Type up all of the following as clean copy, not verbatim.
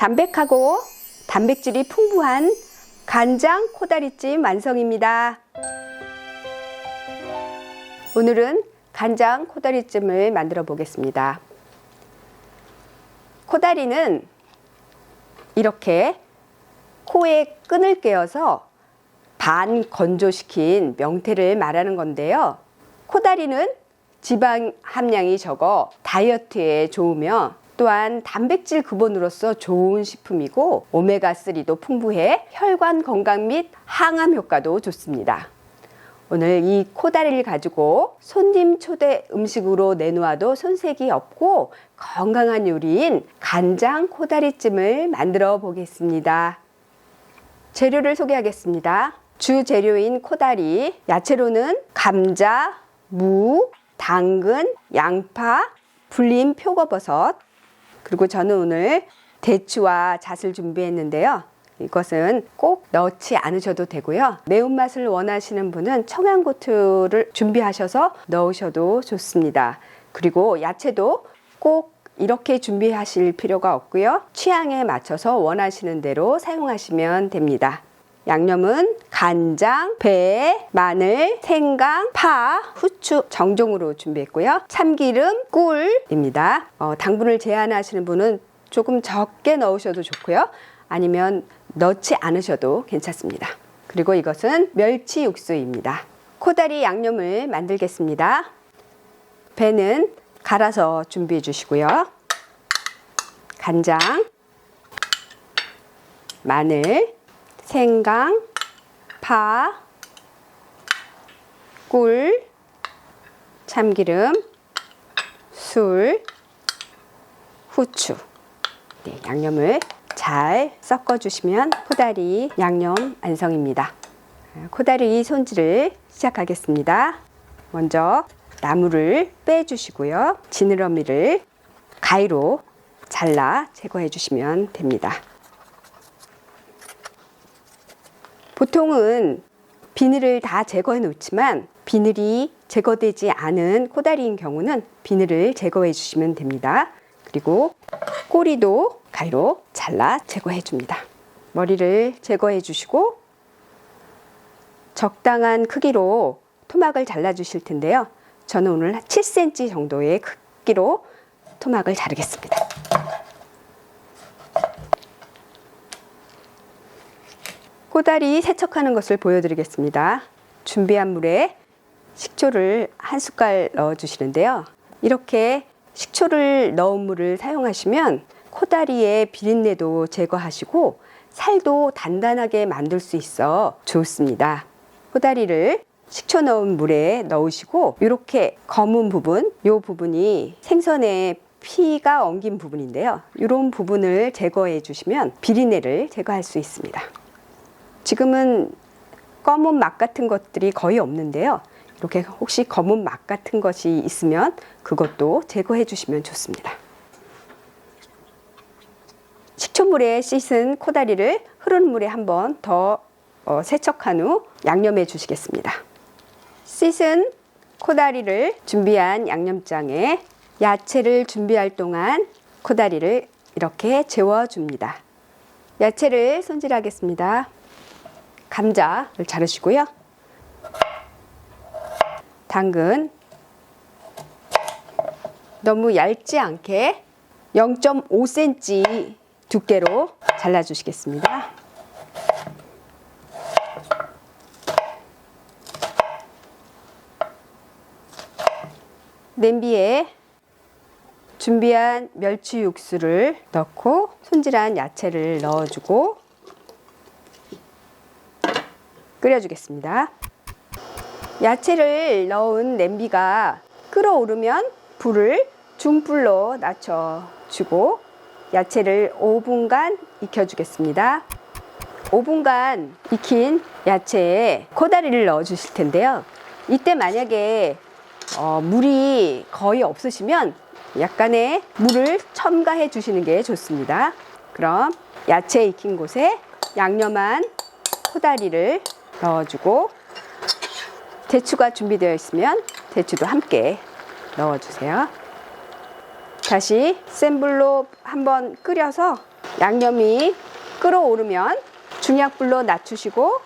담백하고 단백질이 풍부한 간장 코다리찜 완성입니다. 오늘은 간장 코다리찜을 만들어 보겠습니다. 코다리는 이렇게 코에 끈을 꿰어서 반 건조시킨 명태를 말하는 건데요. 코다리는 지방 함량이 적어 다이어트에 좋으며 또한 단백질 근본으로서 좋은 식품이고 오메가3도 풍부해 혈관 건강 및 항암 효과도 좋습니다. 오늘 이 코다리를 가지고 손님 초대 음식으로 내놓아도 손색이 없고 건강한 요리인 간장 코다리찜을 만들어 보겠습니다. 재료를 소개하겠습니다. 주 재료인 코다리, 야채로는 감자, 무, 당근, 양파, 불린 표고버섯, 그리고 저는 오늘 대추와 잣을 준비했는데요. 이것은 꼭 넣지 않으셔도 되고요. 매운맛을 원하시는 분은 청양고추를 준비하셔서 넣으셔도 좋습니다. 그리고 야채도 꼭 이렇게 준비하실 필요가 없고요. 취향에 맞춰서 원하시는 대로 사용하시면 됩니다. 양념은 간장, 배, 마늘, 생강, 파, 후추 정종으로 준비했고요. 참기름, 꿀입니다. 당분을 제한하시는 분은 조금 적게 넣으셔도 좋고요. 아니면 넣지 않으셔도 괜찮습니다. 그리고 이것은 멸치 육수입니다. 코다리 양념을 만들겠습니다. 배는 갈아서 준비해 주시고요. 간장, 마늘, 생강, 파, 꿀, 참기름, 술, 후추. 양념을 잘 섞어주시면 코다리 양념 완성입니다. 코다리 손질을 시작하겠습니다. 먼저 나물을 빼주시고요. 지느러미를 가위로 잘라 제거해 주시면 됩니다. 보통은 비늘을 다 제거해 놓지만 비늘이 제거되지 않은 코다리인 경우는 비늘을 제거해 주시면 됩니다. 그리고 꼬리도 가위로 잘라 제거해 줍니다. 머리를 제거해 주시고 적당한 크기로 토막을 잘라 주실 텐데요. 저는 오늘 7cm 정도의 크기로 토막을 자르겠습니다. 코다리 세척하는 것을 보여드리겠습니다. 준비한 물에 식초를 한 숟갈 넣어 주시는데요. 이렇게 식초를 넣은 물을 사용하시면 코다리의 비린내도 제거하시고 살도 단단하게 만들 수 있어 좋습니다. 코다리를 식초 넣은 물에 넣으시고 이렇게 검은 부분, 이 부분이 생선의 피가 엉긴 부분인데요. 이런 부분을 제거해 주시면 비린내를 제거할 수 있습니다. 지금은 검은 맛 같은 것들이 거의 없는데요. 이렇게 혹시 검은 맛 같은 것이 있으면 그것도 제거해 주시면 좋습니다. 식초물에 씻은 코다리를 흐르는 물에 한 번 더 세척한 후 양념해 주시겠습니다. 씻은 코다리를 준비한 양념장에 야채를 준비할 동안 코다리를 이렇게 재워줍니다. 야채를 손질하겠습니다. 감자를 자르시고요. 당근 너무 얇지 않게 0.5cm 두께로 잘라주시겠습니다. 냄비에 준비한 멸치 육수를 넣고 손질한 야채를 넣어주고 끓여주겠습니다. 야채를 넣은 냄비가 끓어오르면 불을 중불로 낮춰주고 야채를 5분간 익혀주겠습니다. 5분간 익힌 야채에 코다리를 넣어주실 텐데요. 이때 만약에 물이 거의 없으시면 약간의 물을 첨가해 주시는 게 좋습니다. 그럼 야채 익힌 곳에 양념한 코다리를 넣어주고 대추가 준비되어 있으면 대추도 함께 넣어주세요. 다시 센 불로 한번 끓여서 양념이 끓어오르면 중약불로 낮추시고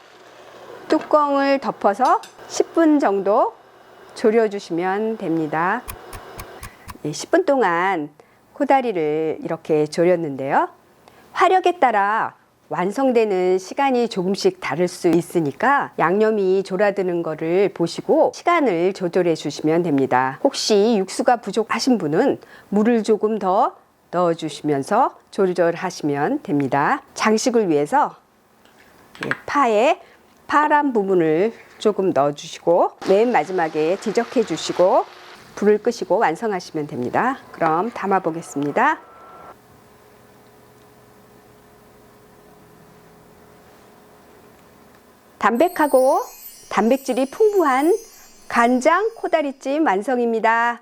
뚜껑을 덮어서 10분 정도 졸여주시면 됩니다. 10분 동안 코다리를 이렇게 졸였는데요. 화력에 따라 완성되는 시간이 조금씩 다를 수 있으니까 양념이 졸아드는 거를 보시고 시간을 조절해 주시면 됩니다. 혹시 육수가 부족하신 분은 물을 조금 더 넣어 주시면서 조절하시면 됩니다. 장식을 위해서 파에 파란 부분을 조금 넣어 주시고 맨 마지막에 뒤적해 주시고 불을 끄시고 완성하시면 됩니다. 그럼 담아 보겠습니다. 담백하고 단백질이 풍부한 간장 코다리찜 완성입니다.